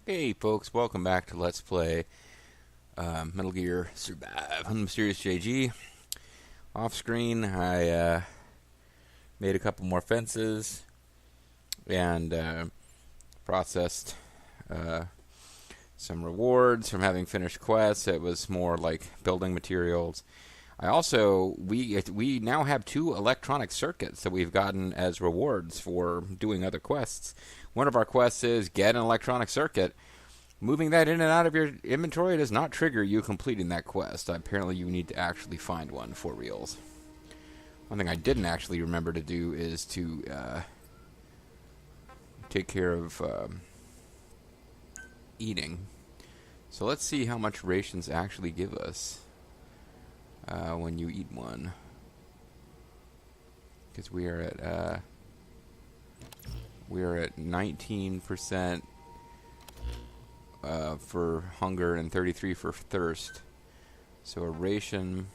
Hey folks, welcome back to Let's Play Metal Gear Survive. I'm Mysterious JG. Off screen, I made a couple more fences and processed some rewards from having finished quests. It was more like building materials. I also, we now have 2 electronic circuits that we've gotten as rewards for doing other quests. One of our quests is get an electronic circuit. Moving that in and out of your inventory does not trigger you completing that quest. Apparently you need to actually find one for reals. One thing I didn't actually remember to do is to take care of eating. So let's see how much rations actually give us when you eat one. Because we are at 19% for hunger and 33 for thirst. So a ration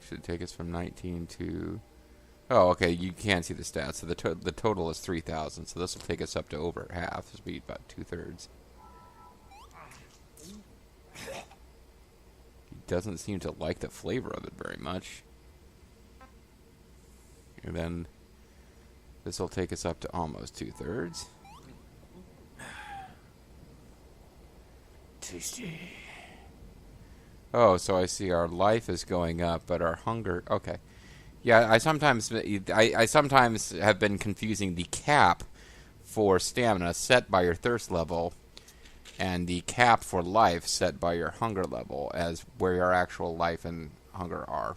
should take us from 19 to... Oh, okay, you can see the stats. So the total is 3,000. So this will take us up to over half. This will be about 2/3. He doesn't seem to like the flavor of it very much. And then this will take us up to almost 2/3. Tasty. Oh, so I see our life is going up, but our hunger... Okay. Yeah, I sometimes have been confusing the cap for stamina set by your thirst level and the cap for life set by your hunger level as where your actual life and hunger are.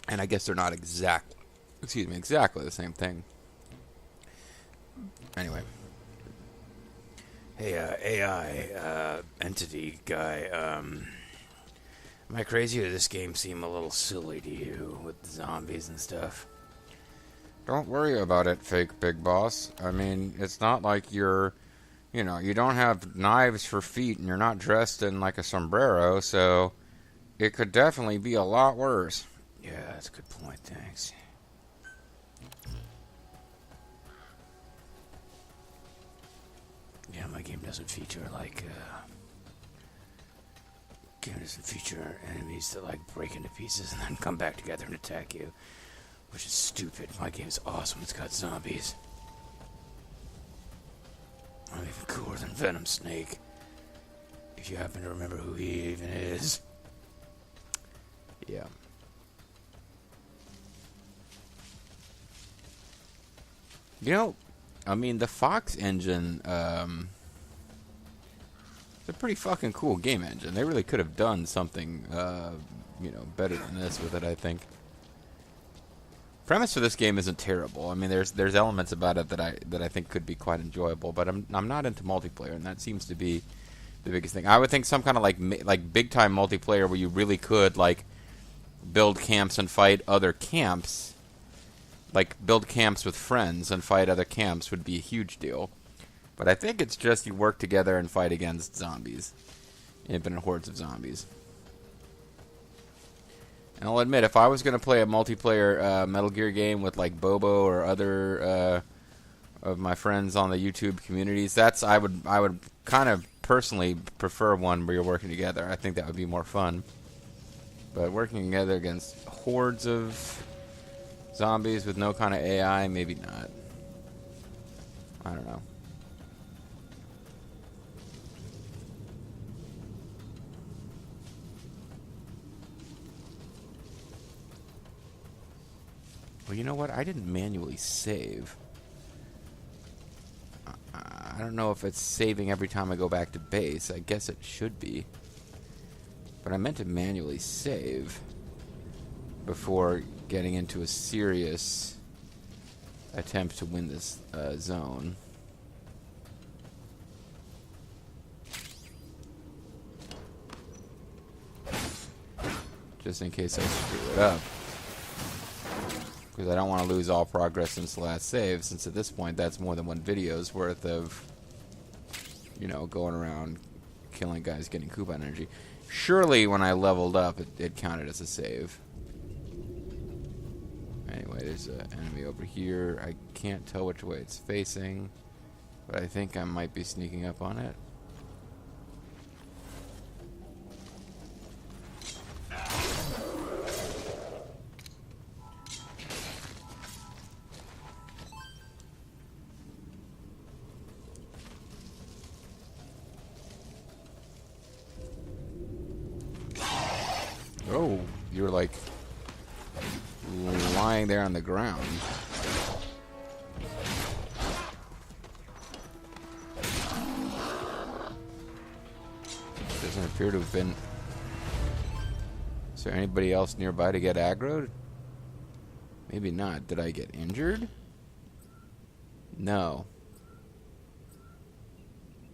And I guess they're not exactly the same thing. Anyway. Hey, AI, entity guy, am I crazy or does this game seem a little silly to you with the zombies and stuff? Don't worry about it, fake big boss. I mean, it's not like you're, you don't have knives for feet and you're not dressed in like a sombrero, so it could definitely be a lot worse. Yeah, that's a good point, thanks. Yeah, my game doesn't feature enemies that like break into pieces and then come back together and attack you, which is stupid. My game's awesome. It's got zombies. I'm even cooler than Venom Snake, if you happen to remember who he even is. Yeah. I mean, the Fox engine, it's a pretty fucking cool game engine. They really could have done something, better than this with it, I think. Premise for this game isn't terrible. I mean, there's elements about it that I think could be quite enjoyable, but I'm not into multiplayer, and that seems to be the biggest thing. I would think some kind of like big time multiplayer where you really could like build camps and fight other camps. Like, build camps with friends and fight other camps would be a huge deal. But I think it's just you work together and fight against zombies. Infinite hordes of zombies. And I'll admit, if I was going to play a multiplayer Metal Gear game with, like, Bobo or other of my friends on the YouTube communities, I would kind of personally prefer one where you're working together. I think that would be more fun. But working together against hordes of zombies with no kind of AI, maybe not. I don't know. Well, you know what? I didn't manually save. I don't know if it's saving every time I go back to base. I guess it should be. But I meant to manually save before getting into a serious attempt to win this zone. Just in case I screw it up. Because I don't want to lose all progress since the last save, since at this point that's more than one video's worth of, going around killing guys getting coupon energy. Surely when I leveled up, it counted as a save. Anyway, there's an enemy over here. I can't tell which way it's facing, but I think I might be sneaking up on it. Oh, you were like lying there on the ground. Doesn't appear to have been. Is there anybody else nearby to get aggroed? Maybe not. Did I get injured? No.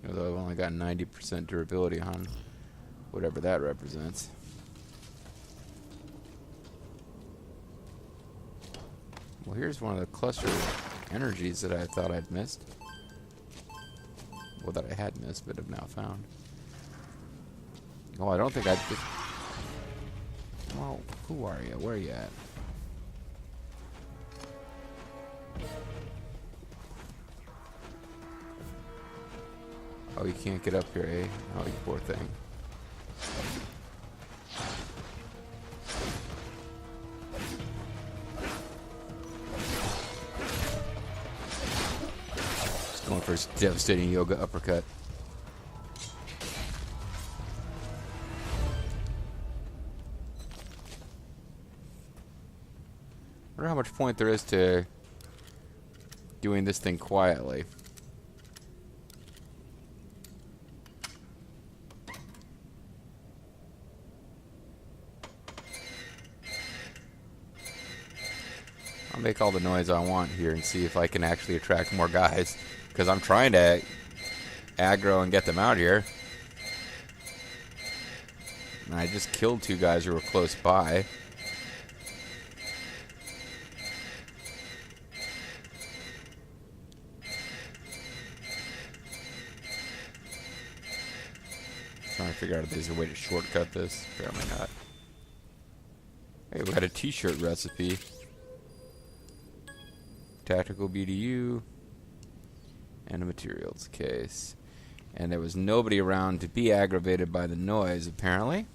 Although I've only got 90% durability on whatever that represents. Well, here's one of the cluster energies that I thought I'd missed. Well, that I had missed, but have now found. Oh, I don't think I did. Well, who are you? Where are you at? Oh, you can't get up here, eh? Oh, you poor thing. Going for his devastating yoga uppercut. I wonder how much point there is to doing this thing quietly. I'll make all the noise I want here and see if I can actually attract more guys. Because I'm trying to aggro and get them out here. And I just killed two guys who were close by. Trying to figure out if there's a way to shortcut this. Apparently not. Hey, we got a t-shirt recipe. Tactical BDU. And a materials case. And there was nobody around to be aggravated by the noise, apparently.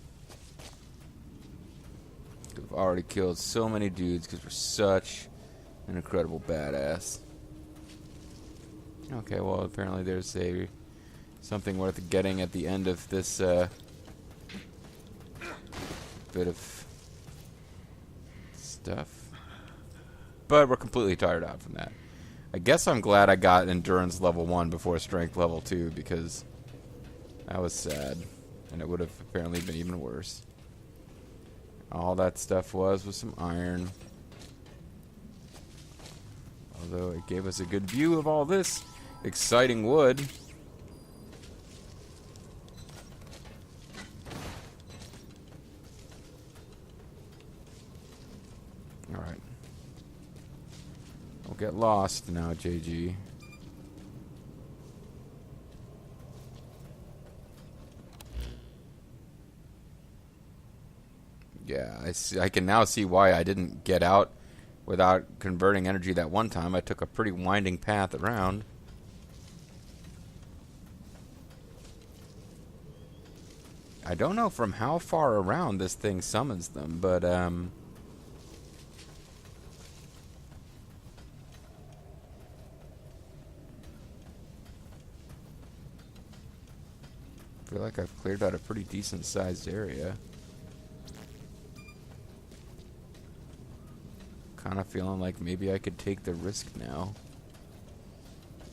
We've already killed so many dudes because we're such an incredible badass. Okay, well, apparently there's something worth getting at the end of this bit of stuff. But we're completely tired out from that. I guess I'm glad I got endurance level 1 before strength level 2 because that was sad. And it would have apparently been even worse. All that stuff was some iron. Although it gave us a good view of all this exciting wood. Alright. Don't get lost now, JG. Yeah, I can now see why I didn't get out without converting energy that one time. I took a pretty winding path around. I don't know from how far around this thing summons them, but I feel like I've cleared out a pretty decent sized area. Kind of feeling like maybe I could take the risk now.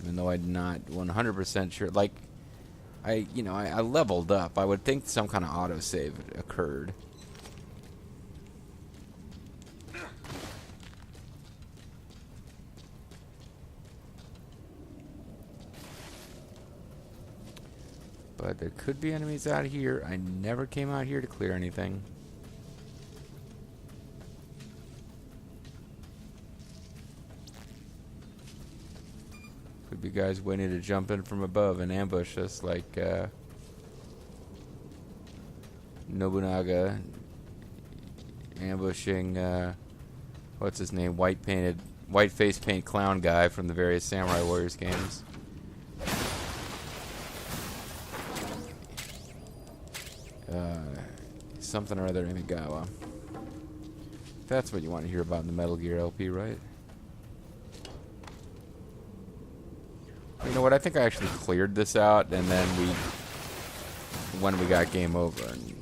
Even though I'm not 100% sure. Like, I leveled up. I would think some kind of autosave occurred. But there could be enemies out here. I never came out here to clear anything. Could be guys waiting to jump in from above and ambush us like Nobunaga ambushing what's his name? White face paint clown guy from the various Samurai Warriors games. Something or other Imigawa. That's what you want to hear about in the Metal Gear LP, right? You know what? I think I actually cleared this out, and then when we got game over. And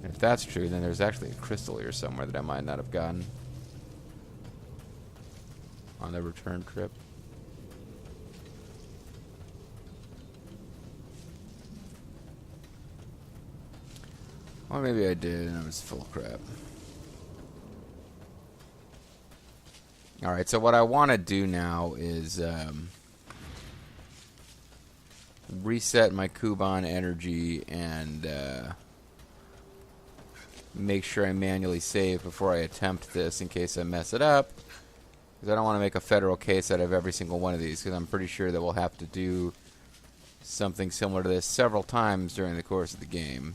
if that's true, then there's actually a crystal here somewhere that I might not have gotten on the return trip. Or maybe I did, and I was full of crap. Alright, so what I want to do now is reset my Kuban energy and make sure I manually save before I attempt this in case I mess it up. Because I don't want to make a federal case out of every single one of these, because I'm pretty sure that we'll have to do something similar to this several times during the course of the game.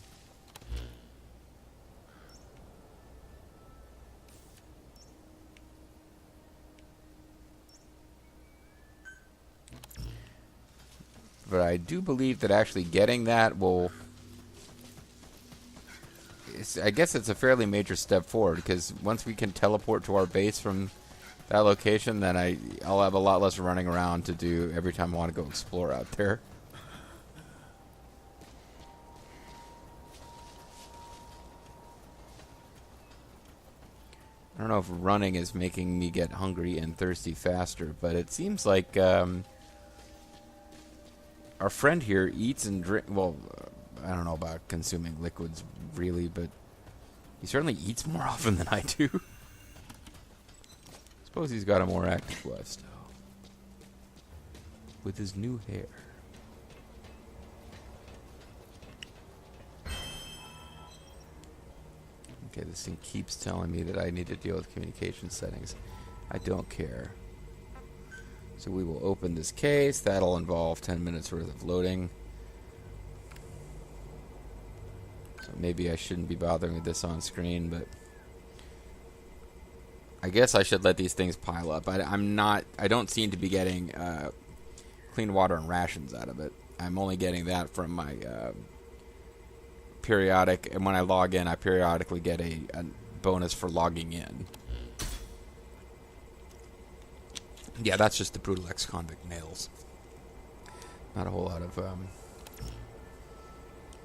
But I do believe that actually getting that will... I guess it's a fairly major step forward, because once we can teleport to our base from that location, then I'll have a lot less running around to do every time I want to go explore out there. I don't know if running is making me get hungry and thirsty faster, but it seems like... our friend here eats and drink. Well, I don't know about consuming liquids really, but he certainly eats more often than I do. Suppose he's got a more active lifestyle with his new hair. Okay, this thing keeps telling me that I need to deal with communication settings. I don't care. So we will open this case. That'll involve 10 minutes worth of loading. So maybe I shouldn't be bothering with this on screen, but I guess I should let these things pile up. I don't seem to be getting clean water and rations out of it. I'm only getting that from my periodic, and when I log in, I periodically get a bonus for logging in. Yeah, that's just the brutal ex-convict nails. Not a whole lot of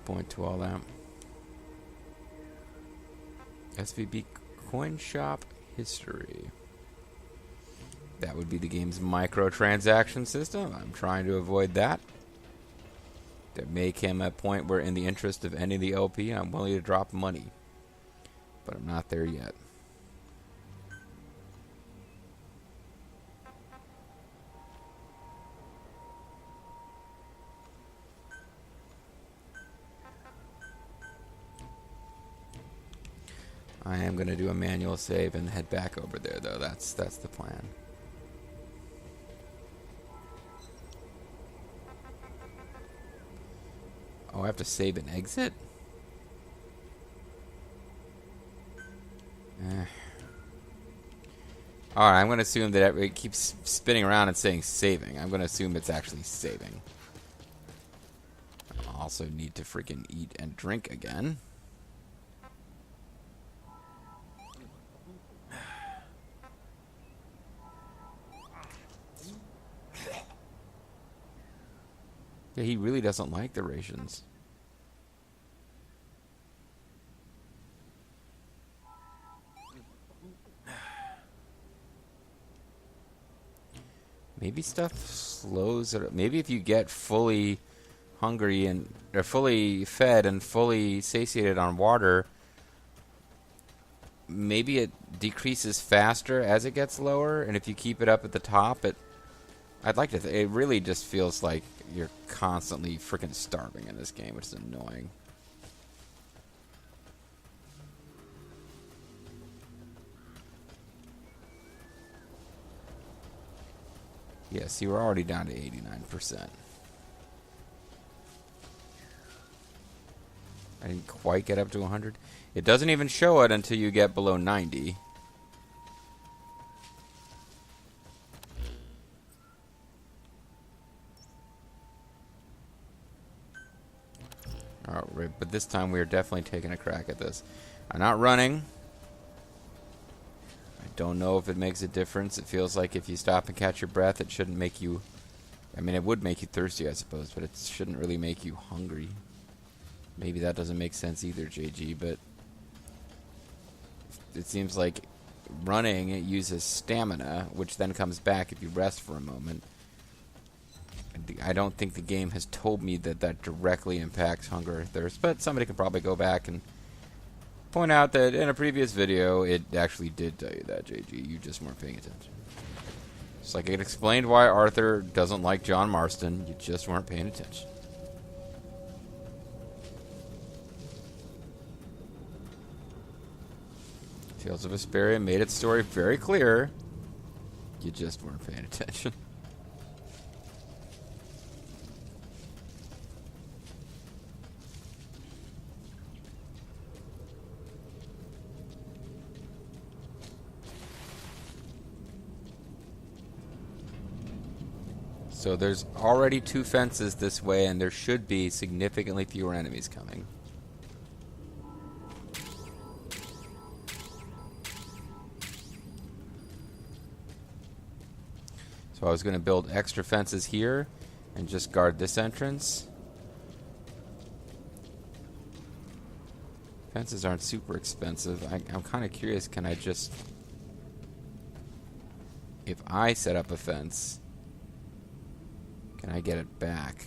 point to all that. SVB coin shop history. That would be the game's microtransaction system. I'm trying to avoid that. There may come a point where, in the interest of ending the LP, I'm willing to drop money. But I'm not there yet. I am going to do a manual save and head back over there, though. That's the plan. Oh, I have to save and exit? Alright, I'm going to assume that it keeps spinning around and saying saving. I'm going to assume it's actually saving. I also need to freaking eat and drink again. Yeah, he really doesn't like the rations. Maybe stuff slows it. Maybe if you get fully hungry and or fully fed and fully satiated on water, maybe it decreases faster as it gets lower. And if you keep it up at the top, I'd like to. It really just feels like you're constantly freaking starving in this game, which is annoying. Yeah, see, we're already down to 89%. I didn't quite get up to 100. It doesn't even show it until you get below 90. Alright, but this time we are definitely taking a crack at this. I'm not running. I don't know if it makes a difference. It feels like if you stop and catch your breath, it shouldn't make you... I mean, it would make you thirsty, I suppose, but it shouldn't really make you hungry. Maybe that doesn't make sense either, JG, but... It seems like running, it uses stamina, which then comes back if you rest for a moment. I don't think the game has told me that that directly impacts hunger or thirst, but somebody could probably go back and point out that in a previous video, it actually did tell you that, JG. You just weren't paying attention. It's like it explained why Arthur doesn't like John Marston. You just weren't paying attention. Tales of Vesperia made its story very clear. You just weren't paying attention. So there's already 2 fences this way, and there should be significantly fewer enemies coming. So I was going to build extra fences here and just guard this entrance. Fences aren't super expensive. I'm kind of curious, can I just... If I set up a fence... Can I get it back?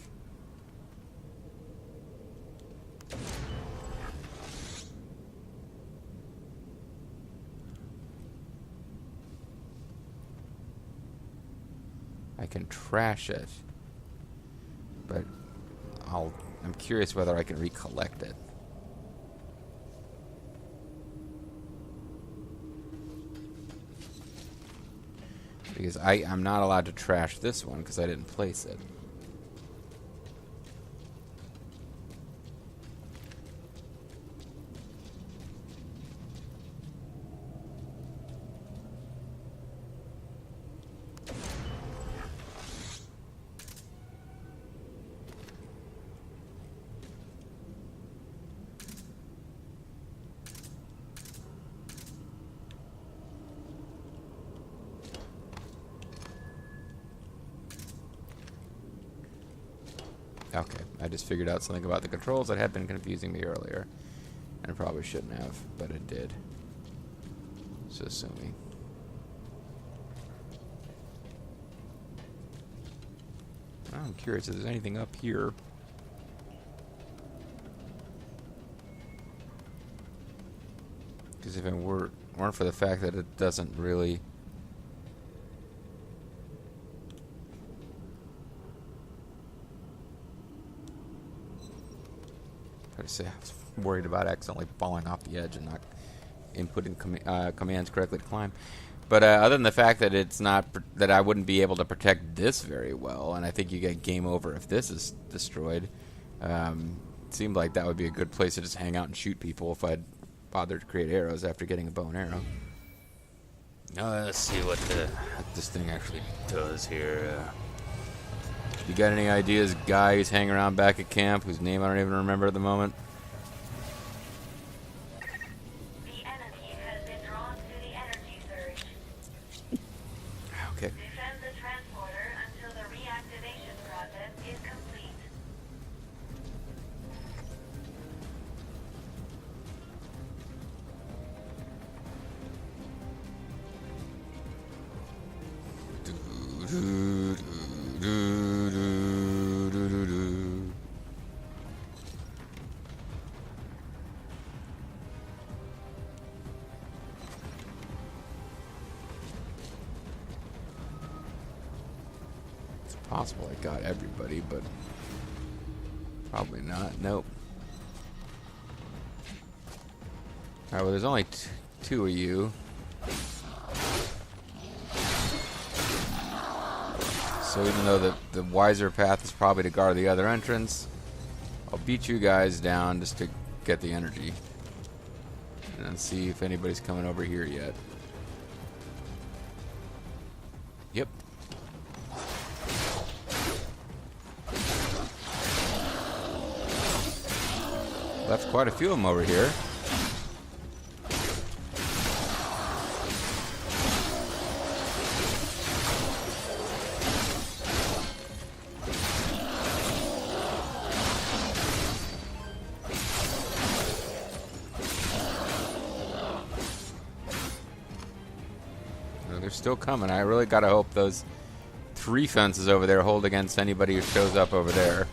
I can trash it, but I'm curious whether I can recollect it. Because I'm not allowed to trash this one because I didn't place it. Okay, I just figured out something about the controls that had been confusing me earlier. And I probably shouldn't have, but it did. So sue me. I'm curious if there's anything up here. Because if it weren't for the fact that it doesn't really... I say I was worried about accidentally falling off the edge and not inputting commands correctly to climb. But other than the fact that it's not that I wouldn't be able to protect this very well, and I think you get game over if this is destroyed. It seemed like that would be a good place to just hang out and shoot people if I'd bothered to create arrows after getting a bow and arrow. Let's see what this thing actually does here. You got any ideas, guy who's hanging around back at camp, whose name I don't even remember at the moment? The enemy has been drawn to the energy surge. Okay. Defend the transporter until the reactivation process is complete. Possible I got everybody, but probably not. Nope. Alright, well, there's only 2 of you. So even though the wiser path is probably to guard the other entrance, I'll beat you guys down just to get the energy. And then see if anybody's coming over here yet. Yep. Left quite a few of them over here. They're still coming. I really gotta hope those 3 fences over there hold against anybody who shows up over there.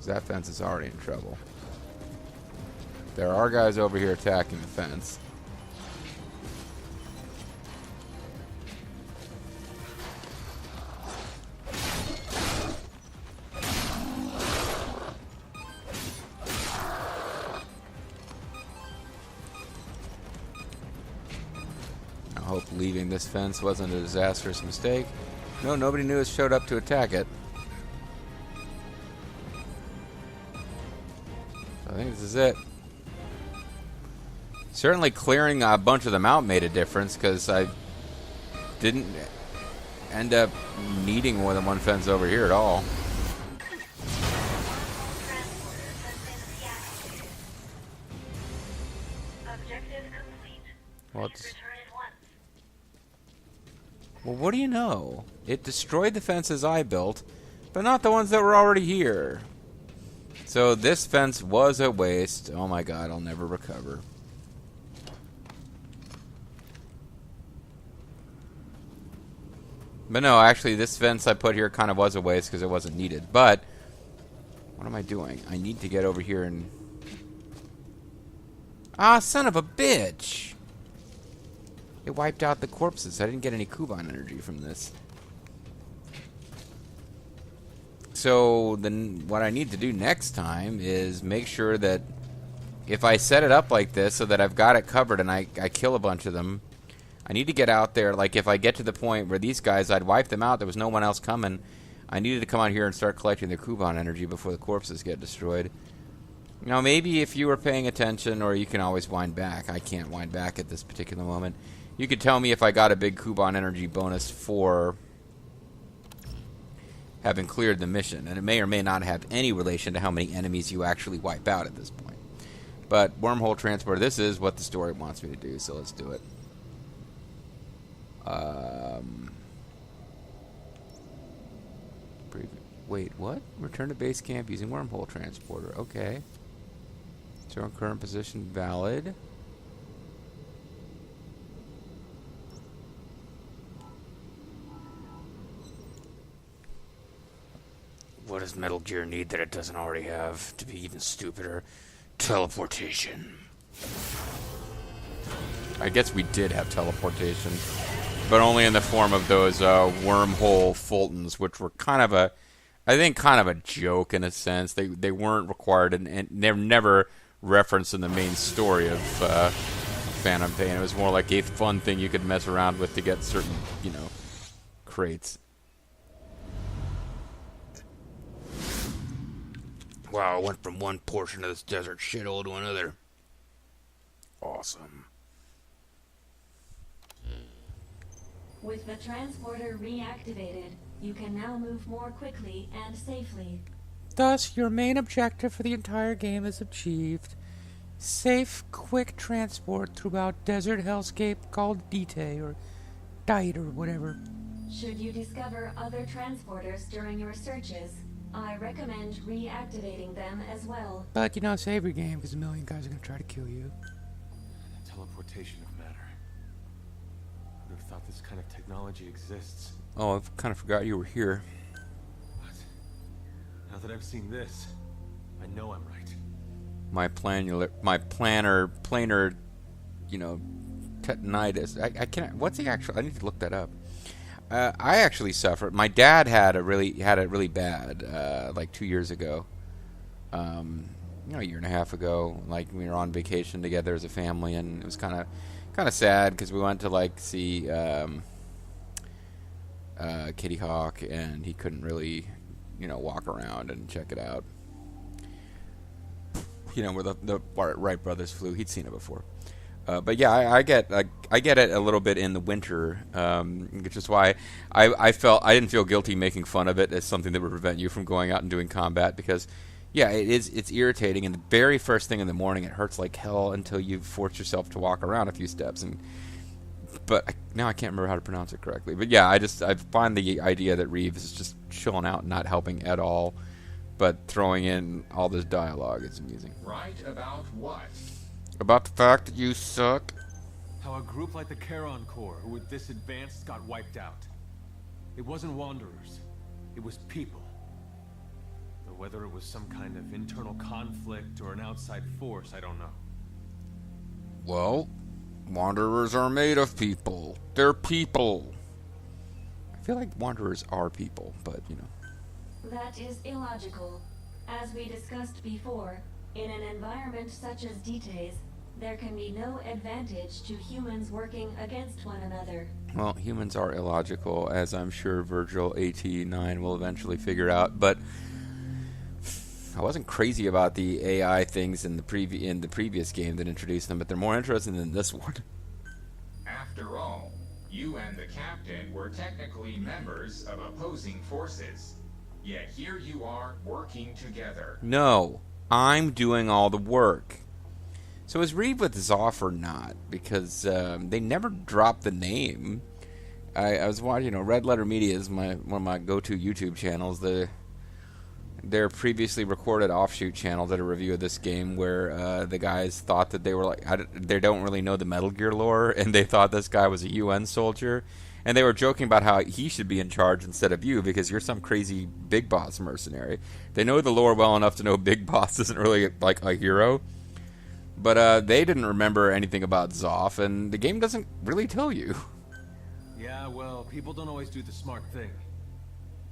That fence is already in trouble. There are guys over here attacking the fence. I hope leaving this fence wasn't a disastrous mistake. No, nobody new showed up to attack it. I think this is it. Certainly clearing a bunch of them out made a difference, because I didn't end up needing more than one fence over here at all. Objective complete. Well, Please return at once. Well, what do you know? It destroyed the fences I built, but not the ones that were already here. So this fence was a waste. Oh my god, I'll never recover. But no, actually this fence I put here kind of was a waste because it wasn't needed. But, what am I doing? I need to get over here and... Ah, son of a bitch! It wiped out the corpses. I didn't get any Kuban energy from this. So then what I need to do next time is make sure that if I set it up like this so that I've got it covered and I kill a bunch of them, I need to get out there. Like if I get to the point where these guys, I'd wipe them out, there was no one else coming, I needed to come out here and start collecting their Kuban energy before the corpses get destroyed. Now maybe if you were paying attention, or you can always wind back. I can't wind back at this particular moment. You could tell me if I got a big Kuban energy bonus for having cleared the mission, and it may or may not have any relation to how many enemies you actually wipe out at this point. But wormhole transporter, this is what the story wants me to do, so let's do it. Wait, what? Return to base camp using wormhole transporter. Okay. So our current position valid. What does Metal Gear need that it doesn't already have? To be even stupider, teleportation. I guess we did have teleportation, but only in the form of those wormhole Fultons, which were kind of a, I think, kind of a joke in a sense. They weren't required, and they're never referenced in the main story of Phantom Pain. It was more like a fun thing you could mess around with to get certain, crates. Wow, I went from one portion of this desert shithole to another. Awesome. With the transporter reactivated, you can now move more quickly and safely. Thus, your main objective for the entire game is achieved. Safe, quick transport throughout desert hellscape called Dite, or Dite, or whatever. Should you discover other transporters during your searches, I recommend reactivating them as well. But, save your game, because a million guys are going to try to kill you. Teleportation of matter. I would have thought this kind of technology exists. Oh, I kind of forgot you were here. What? Now that I've seen this, I know I'm right. My planar, tetanitis. I can't. What's the actual? I need to look that up. I actually suffered. My dad had it really bad, like 2 years ago. A year and a half ago. Like we were on vacation together as a family, and it was kind of sad because we went to see Kitty Hawk, and he couldn't really, walk around and check it out. Where the Wright brothers flew. He'd seen it before. But yeah, I get it a little bit in the winter, which is why I didn't feel guilty making fun of it as something that would prevent you from going out and doing combat, because yeah, it's irritating, and the very first thing in the morning it hurts like hell until you force yourself to walk around a few steps. But now I can't remember how to pronounce it correctly. But yeah, I find the idea that Reeves is just chilling out and not helping at all, but throwing in all this dialogue is amusing. Right about what? About the fact that you suck. How a group like the Charon Corps, who were this advanced, got wiped out. It wasn't wanderers. It was people. Though whether it was some kind of internal conflict or an outside force, I don't know. Well, wanderers are made of people. They're people. I feel like wanderers are people, but, you know. That is illogical. As we discussed before, in an environment such as Detae's, there can be no advantage to humans working against one another. Well, humans are illogical, as I'm sure Virgil AT9 will eventually figure out, but I wasn't crazy about the AI things in the previous game that introduced them, but they're more interesting than this one. After all, you and the captain were technically members of opposing forces. Yet here you are working together. No, I'm doing all the work. So is Reeve with Zoff or not? Because they never dropped the name. I was watching, Red Letter Media is one of my go-to YouTube channels. Their previously recorded offshoot channel did a review of this game where the guys thought that they were like, they don't really know the Metal Gear lore, and they thought this guy was a UN soldier. And they were joking about how he should be in charge instead of you because you're some crazy Big Boss mercenary. They know the lore well enough to know Big Boss isn't really like a hero. But they didn't remember anything about Zoff, and the game doesn't really tell you. Yeah, well, people don't always do the smart thing.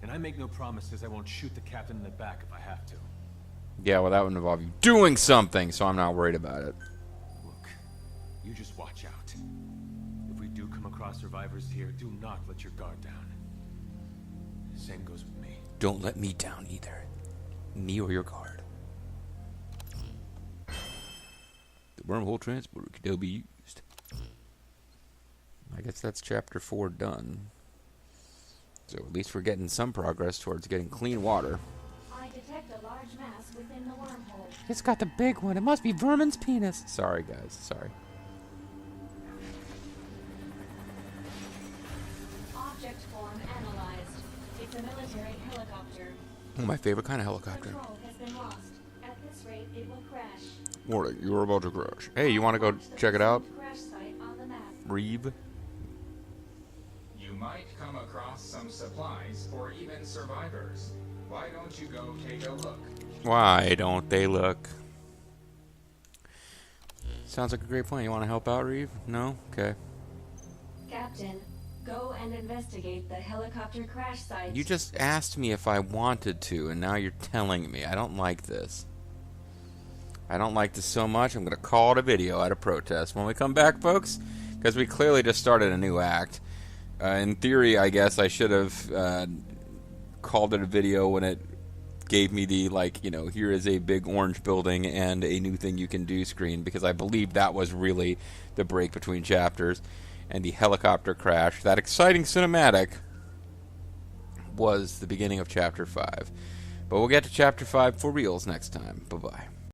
And I make no promises I won't shoot the captain in the back if I have to. Yeah, well, that would involve you doing something, so I'm not worried about it. Look, you just watch out. If we do come across survivors here, do not let your guard down. Same goes with me. Don't let me down either. Me or your guard. The wormhole transporter could still be used. I guess that's chapter 4 done. So at least we're getting some progress towards getting clean water. I detect a large mass within the wormhole. It's got the big one. It must be Vermin's penis. Sorry, guys. Sorry. Object form analyzed. It's a military helicopter. Oh, my favorite kind of helicopter. Control has been lost. At this rate, it will crash. Warning, you're about to crash. Hey, you want to go check it out? Crash site on the map. Reeve? You might come across some supplies or even survivors. Why don't you go take a look? Why don't they look? Sounds like a great plan. You want to help out, Reeve? No? Okay. Captain, go and investigate the helicopter crash site. You just asked me if I wanted to, and now you're telling me. I don't like this. I don't like this so much, I'm going to call it a video out of protest. When we come back, folks, because we clearly just started a new act. In theory, I guess I should have called it a video when it gave me the, here is a big orange building and a new thing you can do screen, because I believe that was really the break between chapters. And the helicopter crash, that exciting cinematic, was the beginning of Chapter 5. But we'll get to Chapter 5 for reals next time. Bye-bye.